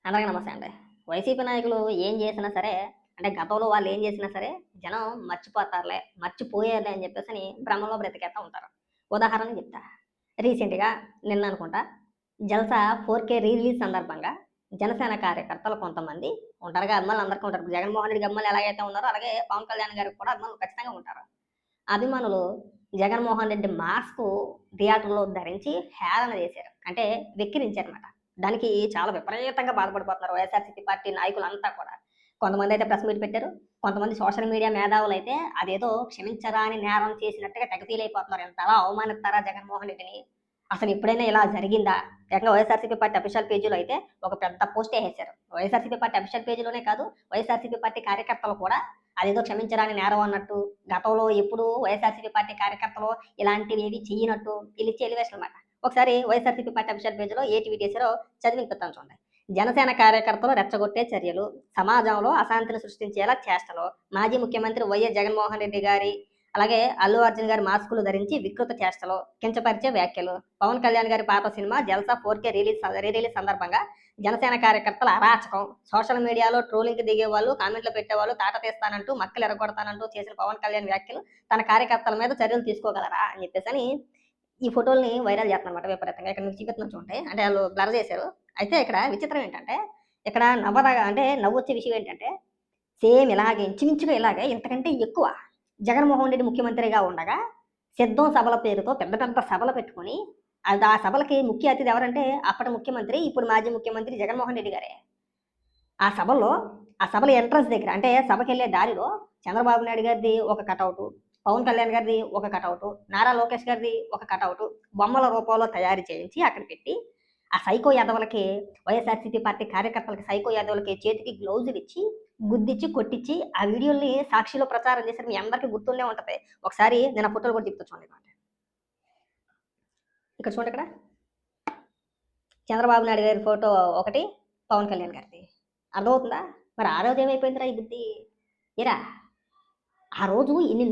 అందరికీ నమస్తే అండి. వైసీపీ నాయకులు ఏం చేసినా సరే, అంటే గతంలో వాళ్ళు ఏం చేసినా సరే, జనం మర్చిపోతారులే, మర్చిపోయారులే అని చెప్పేసని భ్రమలో బ్రతికేస్తా ఉంటారు. ఉదాహరణకు చెప్తా. రీసెంట్‌గా నిన్న అనుకుంటా 'జల్సా 4K రీ రిలీజ్ సందర్భంగా జనసేన కార్యకర్తలు కొంతమంది ఉంటారుగా, అభిమానులు అందరికీ ఉంటారు. జగన్మోహన్ రెడ్డి అభిమానులు ఎలాగైతే ఉన్నారో, అలాగే పవన్ కళ్యాణ్ గారికి కూడా అభిమానులు ఖచ్చితంగా ఉంటారు. అభిమానులు జగన్మోహన్ రెడ్డి మాస్కు థియేటర్‌లో ధరించి హేళన చేశారు. అంటే వెక్కిరించారన్నమాట. దానికి చాలా విపరీతంగా బాధపడిపోతున్నారు వైఎస్ఆర్‌సీపీ పార్టీ నాయకులంతా కూడా. కొంతమందయితే ప్రెస్ మీట్ పెట్టారు. కొంతమంది సోషల్ మీడియా మేధావులైతే అదేదో క్షమించరాని నేరం చేసినట్టుగా తెగ ఫీల్ అయిపోతున్నారు. ఎంతలా అవమానిస్తారా జగన్మోహన్ రెడ్డిని? అసలు ఎప్పుడైనా ఇలా జరిగిందా? ఏకంగా వైఎస్ఆర్‌సీపీ పార్టీ అఫీషియల్ పేజీలో అయితే ఒక పెద్ద పోస్టే ఏసేశారు. వైఎస్ఆర్‌సీపీ పార్టీ అఫీషియల్ పేజీలోనే కాదు, వైఎస్ఆర్‌సీపీ పార్టీ కార్యకర్తలు కూడా అదేదో క్షమించరాని నేరం అన్నట్టు, గతంలో ఎప్పుడూ వైఎస్ఆర్‌సీపీ పార్టీ కార్యకర్తలు ఇలాంటివేవి చెయ్యనట్టు ఈళ్ళిచ్చే ఎలివేషన్‌లమాట. ఒకసారి వైఎస్ఆర్‌సీపీ పార్టీ అఫీషియల్ పేజీలో ఏ ట్వీట్ చేశారో చదివి వినిపిస్తాను చూడండి. జనసేన కార్యకర్తలు రెచ్చగొట్టే చర్యలు, సమాజంలో అశాంతిని సృష్టించేలా చేష్టలు, మాజీ ముఖ్యమంత్రి వైఎస్ జగన్మోహన్ రెడ్డి గారి, అలాగే అల్లు అర్జున్ గారి మాస్కులు ధరించి వికృత చేష్టలు, కించపరిచే వ్యాఖ్యలు, పవన్ కళ్యాణ్ గారి పాత సినిమా జల్సా 4K రీ రిలీజ్ సందర్భంగా జనసేన కార్యకర్తల అరాచకం, సోషల్ మీడియాలో ట్రోలింగ్‌కి దిగేవాళ్ళు, కామెంట్లు పెట్టేవాళ్ళు, తాట తీస్తానంటూ, మక్కలు ఎరగొడతానంటూ చేసిన పవన్ కళ్యాణ్ వ్యాఖ్యలు తన కార్యకర్తల మీద చర్యలు తీసుకోగలరా అని చెప్పేసని ఈ ఫోటోల్ని వైరల్ చేస్తున్నారన్నమాట విపరీతంగా. ఇక్కడ మీకు చూపిస్తున్నాను చూడండి. అంటే ఆళ్ళు బ్లర్ చేశారు. అయితే ఇక్కడ విచిత్రం ఏంటంటే, ఇక్కడ అంటే నవ్వొచ్చే విషయం ఏంటంటే, సేమ్ ఇలాగే ఇంచుమించుగా ఇలాగే ఇంతకంటే ఎక్కువ జగన్మోహన్ రెడ్డి ముఖ్యమంత్రిగా ఉండగా సిద్ధం సభల పేరుతో పెద్ద పెద్ద సభలు పెట్టుకొని, ఆ సభలకి ముఖ్య అతిథి ఎవరంటే అప్పటి ముఖ్యమంత్రి, ఇప్పుడు మాజీ ముఖ్యమంత్రి జగన్మోహన్ రెడ్డి గారే. ఆ సభల్లో ఆ సభల ఎంట్రన్స్ దగ్గర అంటే సభకెళ్ళే దారిలో చంద్రబాబు నాయుడు గారిది ఒక కటౌటు, పవన్ కళ్యాణ్ గారిది ఒక కటౌటు, నారా లోకేష్ గారిది ఒక కటౌటు బొమ్మల రూపంలో తయారు చేయించి అక్కడ పెట్టి, ఆ సైకో యాదవులకి, వైఎస్ఆర్‌సీపీ పార్టీ కార్యకర్తలకి, సైకో యాదవులకి చేతికి గ్లౌజులు ఇచ్చి, గుద్దిచ్చి, కొట్టిచ్చి ఆ వీడియోల్ని సాక్షిలో ప్రచారం చేశారు. మీ అందరికీ గుర్తుండే ఉంటది. ఒకసారి నేను ఆ ఫోటోలు కూడా చెప్తా చూడండి. ఇక్కడ చూడండి ఇక్కడ. చంద్రబాబు నాయుడు గారి ఫోటో ఒకటి, పవన్ కళ్యాణ్ గారిది. అర్థమవుతుందా? మరి ఆ రోజు ఏమైపోయిందిరా ఈ బుద్ధి? ఏరా ఆ రోజు ఎన్ని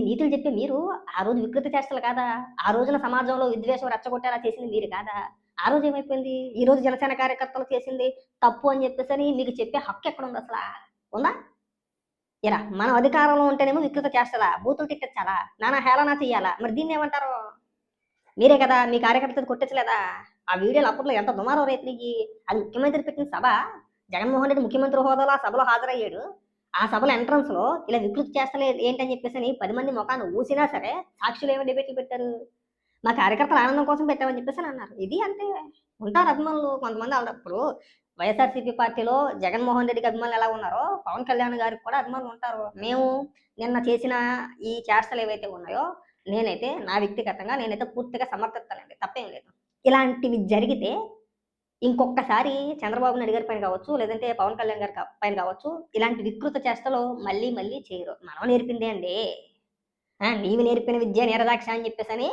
నీతులు చెప్పే మీరు, ఆ రోజు వికృత చేష్టలు కాదా? ఆ రోజున సమాజంలో విద్వేషం రెచ్చగొట్టేలా చేసింది మీరు కాదా? ఆ రోజు ఏమైపోయింది? ఈ రోజు జనసేన కార్యకర్తలు చేసింది తప్పు అని చెప్పేసని మీకు చెప్పే హక్కు ఎక్కడుంది అసలా? ఉందా? ఏరా మనం అధికారంలో ఉంటేనేమో వికృత చేష్టలా, బూతులు తిట్టించాలా, నానా హేళన చెయ్యాలా, మరి దీన్నేమంటారు? మీరే కదా మీ కార్యకర్తలు కొట్టించలేదా? ఆ వీడియోలు అప్పట్లో ఎంత దుమారం రేపినాయి. అది ముఖ్యమంత్రి పెట్టిన సభ. జగన్మోహన్ రెడ్డి ముఖ్యమంత్రి హోదాలో ఆ సభలో హాజరయ్యాడు. ఆ సభలో ఎంట్రన్స్‌లో ఇలా వికృతి చేష్టలు ఏంటని చెప్పేసని 10 మంది మొఖాన ఊసినా సరే సాక్షులు ఏమో డిబేట్లు పెట్టారు. మా కార్యకర్తల ఆనందం కోసం పెట్టామని చెప్పేసని అన్నారు. ఇది అంతే. ఉంటారు అభిమానులు కొంతమంది. ఇప్పుడు వైఎస్ఆర్‌సీపీ పార్టీలో జగన్మోహన్ రెడ్డికి అభిమానులు ఎలా ఉన్నారో పవన్ కళ్యాణ్ గారికి కూడా అభిమానులు ఉంటారు. మేము నిన్న చేసిన ఈ చేష్టలు ఏవైతే ఉన్నాయో నేనైతే నా వ్యక్తిగతంగా నేనైతే పూర్తిగా సమర్థిస్తానండి. తప్పేం లేదు. ఇలాంటివి జరిగితే ఇంకొక్కసారి చంద్రబాబు నాయుడు గారి పైన కావచ్చు, లేదంటే పవన్ కళ్యాణ్ గారి పైన కావచ్చు, ఇలాంటి వికృత చేష్టలు మళ్ళీ మళ్ళీ చేయరు. మనం నేర్పిందే అండి. నీవు నేర్పిన విద్య నిరదాక్ష అని చెప్పేసని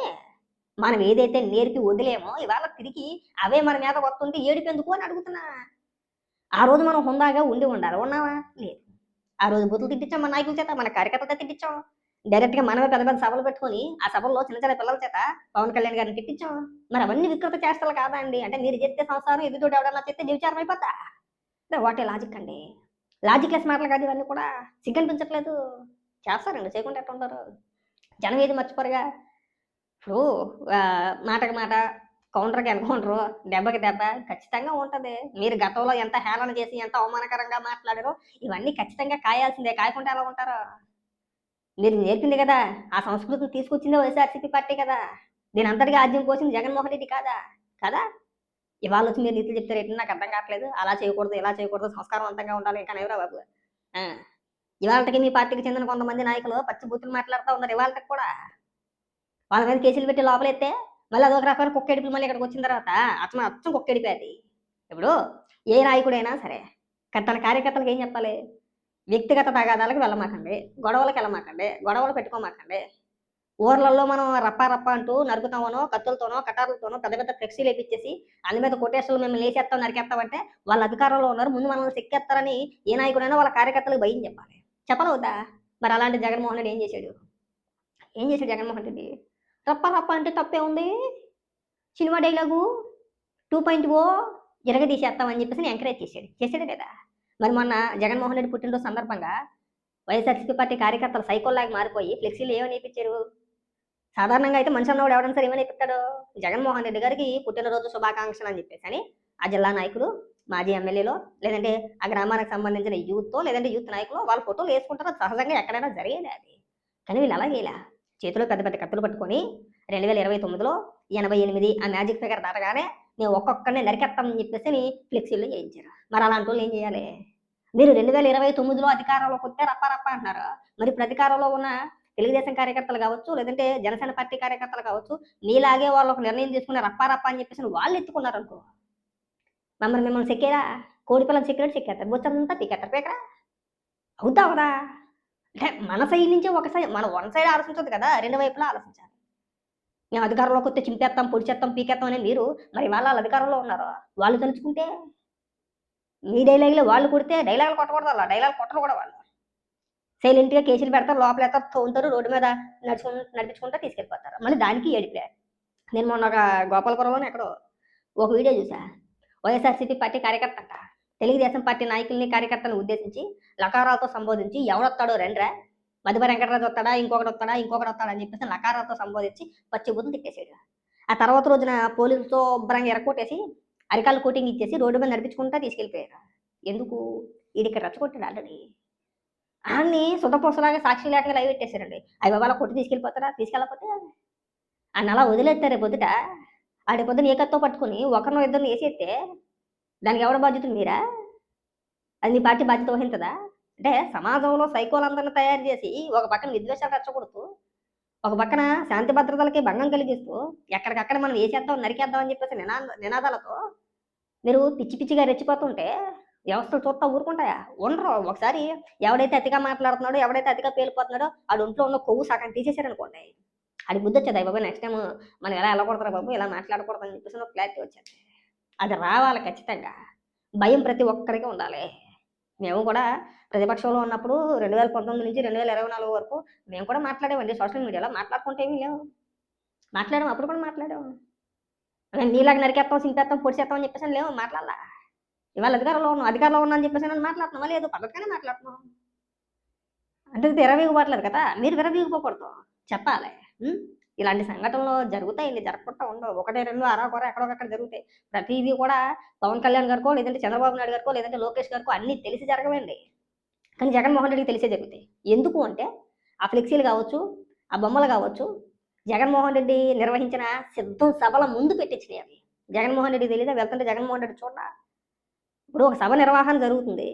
మనం ఏదైతే నేర్పి వదిలేమో ఇవాళ తిరిగి అవే మన మీద వస్తుంటే ఏడుపెందుకు అని అడుగుతున్నా. ఆ రోజు మనం హుందాగా ఉండి ఉండాలి. ఉన్నావా? లేదు. ఆ రోజు బూతులు తిట్టించాం మన నాయకుల చేత, మన కార్యకర్తలతో తిట్టించాం. డైరెక్ట్‌గా మనమే పెద్ద పెద్ద సభలు పెట్టుకొని, ఆ సభల్లో చిన్న చిన్న పిల్లల చేత పవన్ కళ్యాణ్ గారిని తిట్టించాం. మరి అవన్నీ వికృత చేష్టలు కాదా అండి? అంటే మీరు చేస్తే సంసారం ఎదుటోడు ఎవడన్నా చేస్తే వ్యభిచారం అయిపోద్దా? వాట్ ఏ లాజిక్ అండి. లాజిక్ లెస్ మాటలు కాదు ఇవన్నీ కూడా. సిగ్గనిపించట్లేదు. చేస్తారండి, చేయకుండా ఎట్టుంటారు? జనం ఏది మర్చిపోరుగా. ఇప్పుడు మాటకి మాట, కౌంటర్‌కి ఎన్‌కౌంటరు, దెబ్బకి దెబ్బ ఖచ్చితంగా ఉంటది. మీరు గతంలో ఎంత హేళన చేసి, ఎంత అవమానకరంగా మాట్లాడారో ఇవన్నీ ఖచ్చితంగా కాయాల్సిందే. కాయకుండా ఎలా ఉంటారు? మీరు నేర్పింది కదా! ఆ సంస్కృతిని తీసుకొచ్చిందే వైఎస్ఆర్‌సీపీ పార్టీ కదా! దీనంతటికి ఆద్యం పోసింది జగన్మోహన్ రెడ్డి కాదా? కదా! ఇవాళొచ్చి మీరు నీతులు చెప్తారేంటి నాకు అర్థం కావట్లేదు. అలా చేయకూడదు, ఇలా చేయకూడదు, సంస్కారవంతంగా ఉండాలి. ఇంకా నయమరా బాబు. ఆ! ఇవాల్టికి మీ పార్టీకి చెందిన కొంతమంది నాయకులు పచ్చి బూతులు మాట్లాడుతా ఉన్నారు ఇవాల్టికి కూడా. వాళ్ళ మీద కేసులు పెట్టి లోపలెత్తే మళ్ళీ అదొక రకమైన కుక్కేడుపులు. మళ్ళీ ఇక్కడికొచ్చిన తర్వాత అచ్చం కుక్కేడిపే అది. ఇప్పుడు ఏ నాయకుడైనా సరే తన కార్యకర్తలకు ఏం చెప్పాలి? వ్యక్తిగత తగాదాలకు వెళ్ళమాకండి, గొడవలకెళ్ళమాకండి, గొడవలు పెట్టుకోమాకండి. ఊర్లలో మనం రప్పా రప్పా అంటూ నరుకుతామనో, కత్తులతోనో, కటార్లతోనో పెద్ద పెద్ద ఫ్లెక్సీలేపిచ్చేసి అందు మీద కొటేషన్లు మిమ్మల్ని ఏసేత్తాం, నరికేత్తామంటే వాళ్ళు అధికారంలో ఉన్నారు. ముందు మనల్ని చెక్కేత్తారని ఏ నాయకుడైనా వాళ్ళ కార్యకర్తలకు భయం చెప్పాలి. చెప్పాలా వద్దా? మరి అలాంటి జగన్మోహన్ రెడ్డి ఏం చేశాడు? ఏం చేశాడు జగన్మోహన్ రెడ్డి? రప్ప రప్ప అంటే తప్పేముంది? సినిమా డైలాగు 2.0 ఇరగదీసేస్తామని చెప్పేసి ఎంకరేజ్ చేసాడు లేదా? మరి మొన్న జగన్మోహన్ రెడ్డి పుట్టినరోజు సందర్భంగా వైఎస్ఆర్సీపీ పార్టీ కార్యకర్తలు సైకోల్లాగా మారిపోయి ఫ్లెక్సీలు ఏమని వేయించారు? సాధారణంగా అయితే మనిషి అన్నవాడు ఎవడన్నా సరే ఏమని వేయిస్తాడు? జగన్మోహన్ రెడ్డి గారికి పుట్టినరోజు శుభాకాంక్షలు అని చెప్పేసి అని ఆ జిల్లా నాయకులు, మాజీ ఎమ్మెల్యేలో, లేదంటే ఆ గ్రామానికి సంబంధించిన యూత్తో, లేదంటే యూత్ నాయకులు వాళ్ళ ఫోటోలు వేసుకుంటారు. అది సహజంగా ఎక్కడైనా జరిగేది అది. కానీ వీళ్ళు అలా చేయలే. చేతిలో పెద్ద పెద్ద కత్తులు పట్టుకొని 2029లో 88 ఆ మ్యాజిక్ ఫిగర్ దాటగానే నేను ఒక్కొక్కరిని నరికేస్తామని చెప్పేసి ఫ్లెక్సీలు చేయించారు. మరి అలాంటి వాళ్ళు ఏం చేయాలి? మీరు 2029లో అధికారంలోకి వస్తే రప్ప రప్ప అంటున్నారు. మరి ఇప్పుడు అధికారంలో ఉన్న తెలుగుదేశం కార్యకర్తలు కావచ్చు, లేదంటే జనసేన పార్టీ కార్యకర్తలు కావచ్చు, మీలాగే వాళ్ళు ఒక నిర్ణయం తీసుకుని రప్ప రప్ప అని చెప్పేసి వాళ్ళు ఎత్తుకున్నారనుకో, మిమ్మల్ని చెక్కేరా? కోడి పిల్లలు చెక్కినట్టు చెక్కేస్తారు. బొచ్చంతా పీకేస్తారు. పీకరా? అవుతా అవుదా? అంటే మన సైడ్ నుంచే ఒక సైడ్, మనం వన్ సైడ్ ఆలోచించదు కదా, రెండు వైపులా ఆలోచించాలి. మేము అధికారంలోకి వస్తే చింపేస్తాం, పొడిచేస్తాం, పీకేస్తాం అని మీరు, మరి వాళ్ళు అధికారంలో ఉన్నారు. వాళ్ళు తలుచుకుంటే మీ డైలాగులు వాళ్ళు కొడితే డైలాగులు కొట్టకూడదు, అలా డైలాగ్ కొట్టరు కూడా వాళ్ళు. సైలెంట్గా కేసులు పెడతారు, లోపల ఎత్తారు, తోలుతారు, రోడ్డు మీద నడిపించుకుంటా తీసుకెళ్ళిపోతారు. మళ్ళీ దానికి ఏడిపే. నేను మొన్న ఒక గోపాలపురంలోనే ఎక్కడో ఒక వీడియో చూసా. వైఎస్ఆర్సీపీ పార్టీ కార్యకర్త అంట తెలుగుదేశం పార్టీ నాయకుల్ని కార్యకర్తలను ఉద్దేశించి లకారాలతో సంబోధించి ఎవడొస్తాడో రండ్రా, మధుమ వెంకటరాజు వస్తాడా, ఇంకొకటి వస్తాడా అని చెప్పేసి లకారాలతో సంబోధించి పచ్చి బుద్ధులు తిట్టేసాడు. ఆ తర్వాత రోజున పోలీసులతో ఉబ్బరంగా ఎరకొట్టేసి అరికాలు కోటింగ్ ఇచ్చేసి రోడ్డు మీద నడిపించుకుంటా తీసుకెళ్ళిపోయారు. ఎందుకు? ఈడికి రెచ్చగొట్టాడు ఆల్రెడీ. ఆన్ని సుధపూసలాగా సాక్షి లేకుండా లైవ్ పెట్టేశారండి. అవి వాళ్ళ కొట్టి తీసుకెళ్ళిపోతారా? తీసుకెళ్ళకపోతే అన్న అలా వదిలేస్తారు. పొద్దుట ఆడి పొద్దున ఏకత్తో పట్టుకుని ఒకరినో ఇద్దరిని వేసేస్తే దానికి ఎవడ బాధ్యతలు? మీరా? అది మీ పార్టీ బాధ్యత వహించదా? అంటే సమాజంలో సైకోలందరిని తయారు చేసి ఒక పక్కన విద్వేషాలు రెచ్చగొడుతూ, ఒక పక్కన శాంతి భద్రతలకి భంగం కలిగిస్తూ, ఎక్కడికక్కడ మనం వేసేద్దాం, నరికేద్దాం అని చెప్పేసి నినాదాలతో మీరు పిచ్చి పిచ్చిగా రెచ్చిపోతుంటే వ్యవస్థలు చూస్తా ఊరుకుంటాయా? ఉండరు. ఒకసారి ఎవడైతే అతిగా మాట్లాడుతున్నాడో, ఎవడైతే అతిగా పేలిపోతున్నాడో ఆడు ఒంట్లో ఉన్న కొవ్వు సగం తీసేశారనుకోండి, అది బుద్ధి వచ్చేది. అయ్య బాబు నెక్స్ట్ టైం మనం ఎలా వెళ్ళకూడదురా బాబు, ఇలా మాట్లాడకూడదు అని చెప్పేసి ఒక క్లారిటీ వచ్చేది. అది రావాలి ఖచ్చితంగా. భయం ప్రతి ఒక్కరికి ఉండాలి. మేము కూడా ప్రతిపక్షంలో ఉన్నప్పుడు 2019 నుంచి 2024 వరకు మేము కూడా మాట్లాడేవండి. సోషల్ మీడియాలో మాట్లాడుకుంటే ఏమీ లేవు. మాట్లాడాము, అప్పుడు కూడా మాట్లాడాము. నీలాగా నరికేస్తాం, సింపేస్తాం, పొడిచేస్తాం అని చెప్పేసి లేవు, మాట్లాడాలా. ఇవాళ అధికారంలో ఉన్నా అని చెప్పేసి నేను మాట్లాడుతున్నావా? లేదు, పద్ధతిగానే మాట్లాడుతున్నాం. అంటే విరవీగిపోవట్లేదు కదా, మీరు విరవీగిపోకూడదు, చెప్పాలి. ఇలాంటి సంఘటనలు జరుగుతాయి, ఇన్ని జరగకుండా ఉండవు. ఒకటే రెండు అరాకొర ఎక్కడొకక్కడ జరుగుతాయి. ప్రతిదీ కూడా పవన్ కళ్యాణ్ గారికో, లేదంటే చంద్రబాబు నాయుడు గారికో, లేదంటే లోకేష్ గారికో అన్నీ తెలిసి జరగవండి. కానీ జగన్మోహన్ రెడ్డికి తెలిసే జరుగుతాయి. ఎందుకు అంటే ఆ ఫ్లెక్సీలు కావచ్చు, ఆ బొమ్మలు కావచ్చు, జగన్మోహన్ రెడ్డి నిర్వహించిన సిద్ధం సభల ముందు పెట్టించినాయి అవి. జగన్మోహన్ రెడ్డి తెలియదా? వెళ్తుంటే జగన్మోహన్ రెడ్డి చూడ. ఇప్పుడు ఒక సభ నిర్వహణ జరుగుతుంది,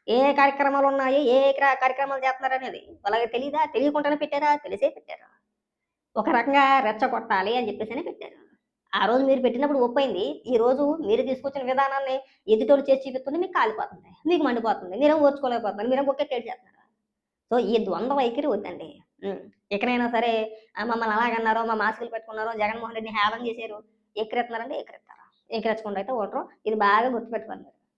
ఏ కార్యక్రమాలు ఉన్నాయి, ఏ కార్యక్రమాలు చేస్తున్నారు అనేది వాళ్ళకి తెలియదా? తెలియకుండానే పెట్టారా? తెలిసే పెట్టారు. ఒక రకంగా రెచ్చగొట్టాలి అని చెప్పేసి పెట్టారు. ఆ రోజు మీరు పెట్టినప్పుడు ఒప్పైంది. ఈ రోజు మీరు తీసుకొచ్చిన విధానాన్ని ఎదుటోళ్ళు చేసి చూపిస్తుంటే మీకు కాలిపోతుంది, మీకు మండిపోతుంది, మీరేం ఓర్చుకోలేకపోతున్నారు, మీరేం ఒక్కెట్టేడు చేస్తున్నారు. సో ఈ ద్వంద్వ వైఖరి వద్దండి. ఎక్కడైనా సరే మమ్మల్ని అలాగన్నారో, మా మాస్కులు పెట్టుకున్నారో, జగన్మోహన్ రెడ్డిని హేళన చేశారు, ఎక్కిరెత్తున్నారంటే ఎక్కిరెత్తారా, ఎక్కిరెచ్చకుండా అయితే ఓటరు. ఇది బాగా గుర్తుపెట్టుకోండి.